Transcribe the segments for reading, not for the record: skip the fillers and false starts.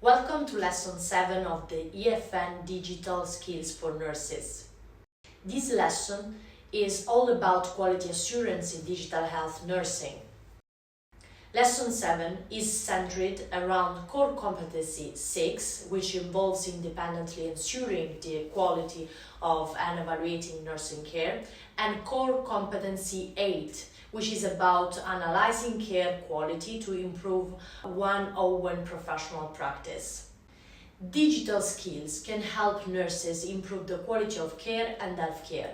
Welcome to Lesson 7 of the EFN Digital Skills for Nurses. This lesson is all about quality assurance in digital health nursing. Lesson 7 is centered around Core Competency 6, which involves independently ensuring the quality of and evaluating nursing care, and Core Competency 8, which is about analyzing care quality to improve one-on-one professional practice. Digital skills can help nurses improve the quality of care and healthcare.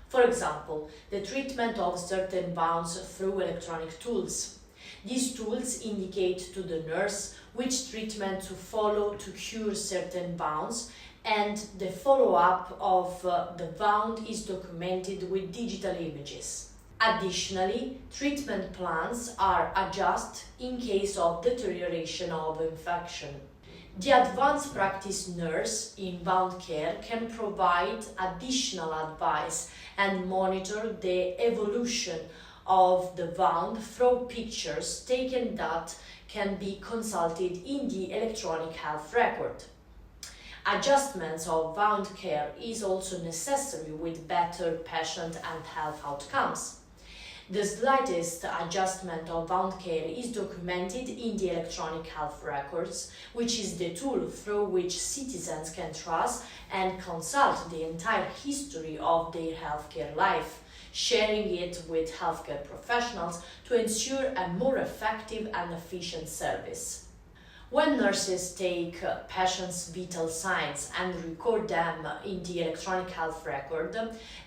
For example, the treatment of certain wounds through electronic tools. These tools indicate to the nurse which treatment to follow to cure certain wounds, and the follow-up of the wound is documented with digital images. Additionally, treatment plans are adjusted in case of deterioration of infection. The advanced practice nurse in wound care can provide additional advice and monitor the evolution of the wound through pictures taken that can be consulted in the electronic health record. Adjustments of wound care is also necessary with better patient and health outcomes. The slightest adjustment of wound care is documented in the electronic health records, which is the tool through which citizens can trust and consult the entire history of their healthcare life, sharing it with healthcare professionals to ensure a more effective and efficient service. When nurses take patients' vital signs and record them in the electronic health record,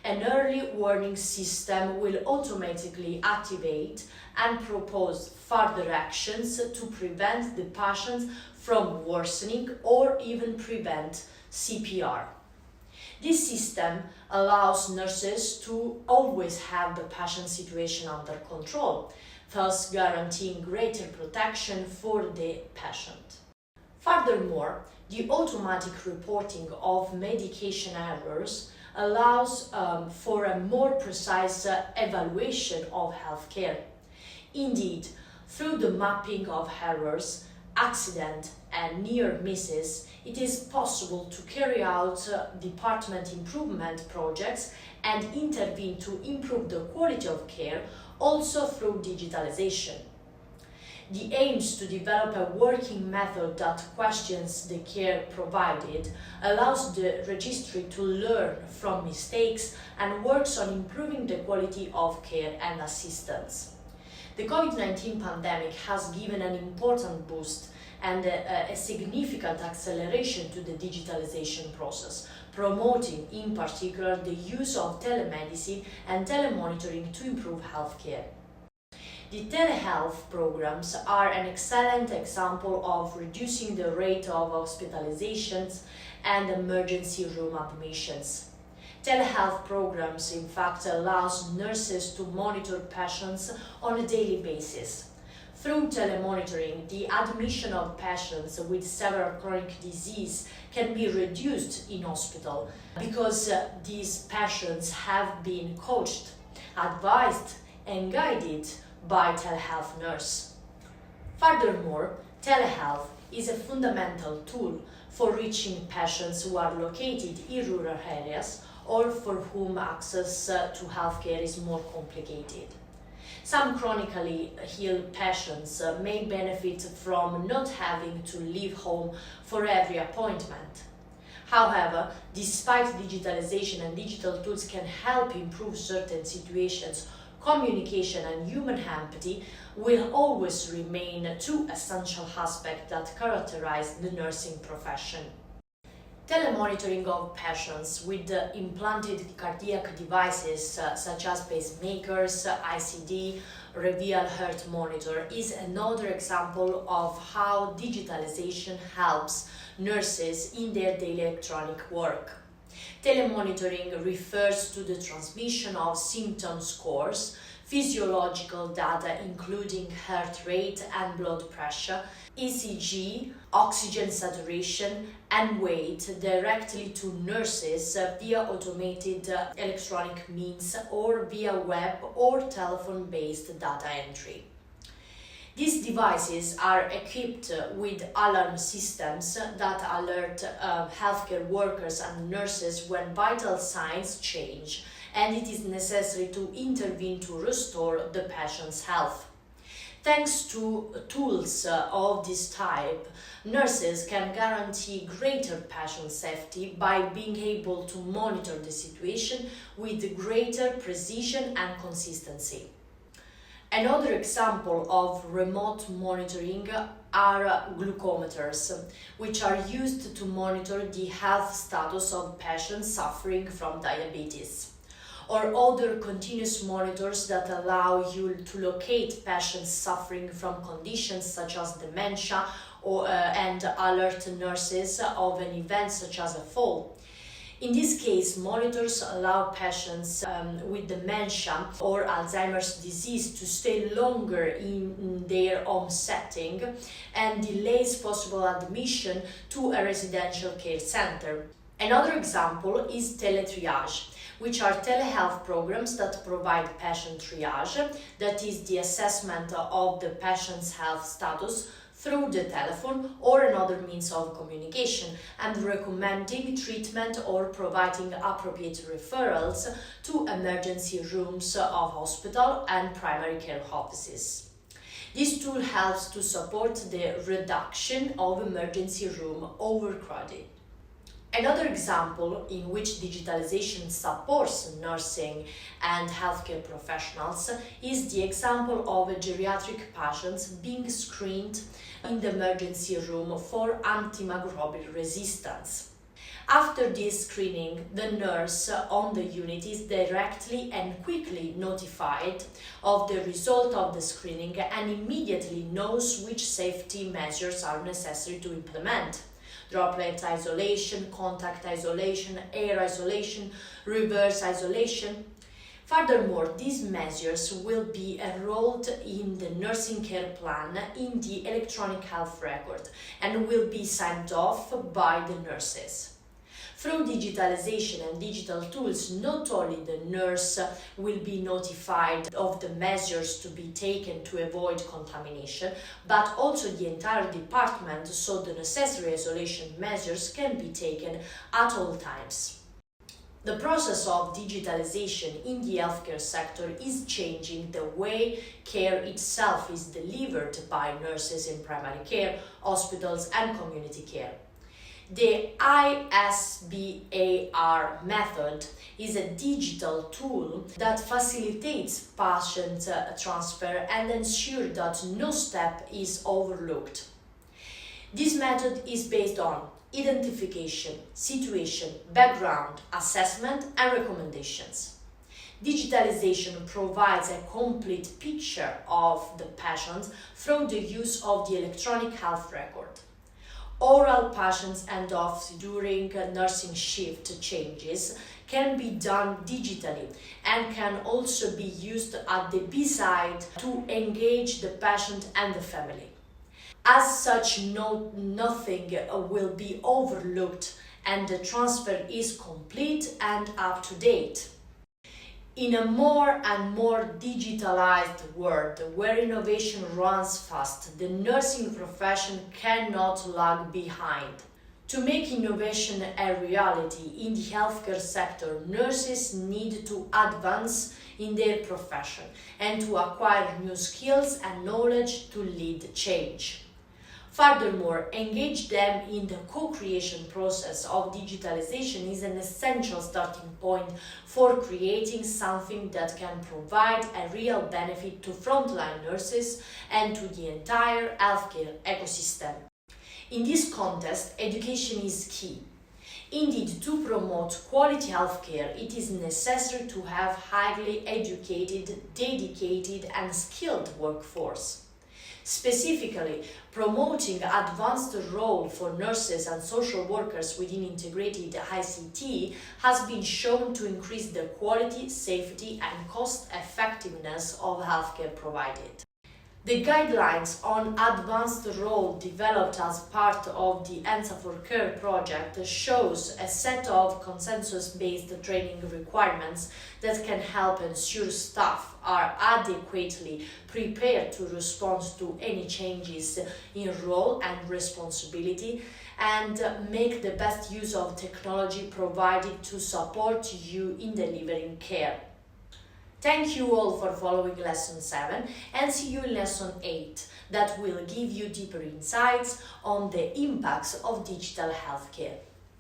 an early warning system will automatically activate and propose further actions to prevent the patient from worsening or even prevent CPR. This system allows nurses to always have the patient situation under control, thus guaranteeing greater protection for the patient. Furthermore, the automatic reporting of medication errors allows for a more precise evaluation of healthcare. Indeed, through the mapping of errors, accident and near misses, it is possible to carry out department improvement projects and intervene to improve the quality of care, also through digitalization. The aims to develop a working method that questions the care provided, allows the registry to learn from mistakes and works on improving the quality of care and assistance. The COVID-19 pandemic has given an important boost and a significant acceleration to the digitalization process, promoting in particular the use of telemedicine and telemonitoring to improve healthcare. The telehealth programs are an excellent example of reducing the rate of hospitalizations and emergency room admissions. Telehealth programs, in fact, allows nurses to monitor patients on a daily basis. Through telemonitoring, the admission of patients with several chronic disease can be reduced in hospital because these patients have been coached, advised, and guided by telehealth nurse. Furthermore, telehealth is a fundamental tool for reaching patients who are located in rural areas or for whom access to healthcare is more complicated. Some chronically ill patients may benefit from not having to leave home for every appointment. However, despite digitalization and digital tools can help improve certain situations, communication and human empathy will always remain two essential aspects that characterize the nursing profession. Telemonitoring of patients with implanted cardiac devices such as pacemakers, ICD, Reveal Heart Monitor is another example of how digitalization helps nurses in their daily electronic work. Telemonitoring refers to the transmission of symptom scores, physiological data including heart rate and blood pressure, ECG, oxygen saturation, and weight directly to nurses via automated electronic means or via web or telephone-based data entry. These devices are equipped with alarm systems that alert healthcare workers and nurses when vital signs change and it is necessary to intervene to restore the patient's health. Thanks to tools of this type, nurses can guarantee greater patient safety by being able to monitor the situation with greater precision and consistency. Another example of remote monitoring are glucometers, which are used to monitor the health status of patients suffering from diabetes, or other continuous monitors that allow you to locate patients suffering from conditions such as dementia and alert nurses of an event such as a fall. In this case, monitors allow patients with dementia or Alzheimer's disease to stay longer in their home setting and delays possible admission to a residential care center. Another example is teletriage, which are telehealth programs that provide patient triage, that is the assessment of the patient's health status through the telephone or another means of communication, and recommending treatment or providing appropriate referrals to emergency rooms of hospital and primary care offices. This tool helps to support the reduction of emergency room overcrowding. Another example in which digitalization supports nursing and healthcare professionals is the example of geriatric patients being screened in the emergency room for antimicrobial resistance. After this screening, the nurse on the unit is directly and quickly notified of the result of the screening and immediately knows which safety measures are necessary to implement. Droplet isolation, contact isolation, air isolation, reverse isolation. Furthermore, these measures will be enrolled in the nursing care plan in the electronic health record and will be signed off by the nurses. Through digitalization and digital tools, not only the nurse will be notified of the measures to be taken to avoid contamination, but also the entire department, so the necessary isolation measures can be taken at all times. The process of digitalization in the healthcare sector is changing the way care itself is delivered by nurses in primary care, hospitals, and community care. The ISBAR method is a digital tool that facilitates patient transfer and ensures that no step is overlooked. This method is based on identification, situation, background, assessment, and recommendations. Digitalization provides a complete picture of the patient through the use of the electronic health record. Oral patients end off during nursing shift changes can be done digitally and can also be used at the bedside to engage the patient and the family. As such, nothing will be overlooked and the transfer is complete and up to date. In a more and more digitalized world where innovation runs fast, the nursing profession cannot lag behind. To make innovation a reality in the healthcare sector, nurses need to advance in their profession and to acquire new skills and knowledge to lead change. Furthermore, engage them in the co-creation process of digitalization is an essential starting point for creating something that can provide a real benefit to frontline nurses and to the entire healthcare ecosystem. In this context, education is key. Indeed, to promote quality healthcare, it is necessary to have highly educated, dedicated, and skilled workforce. Specifically, promoting advanced role for nurses and social workers within integrated ICT has been shown to increase the quality, safety, and cost effectiveness of healthcare provided. The guidelines on advanced role developed as part of the ENSA for Care project shows a set of consensus-based training requirements that can help ensure staff are adequately prepared to respond to any changes in role and responsibility and make the best use of technology provided to support you in delivering care. Thank you all for following Lesson 7 and see you in Lesson 8 that will give you deeper insights on the impacts of digital healthcare.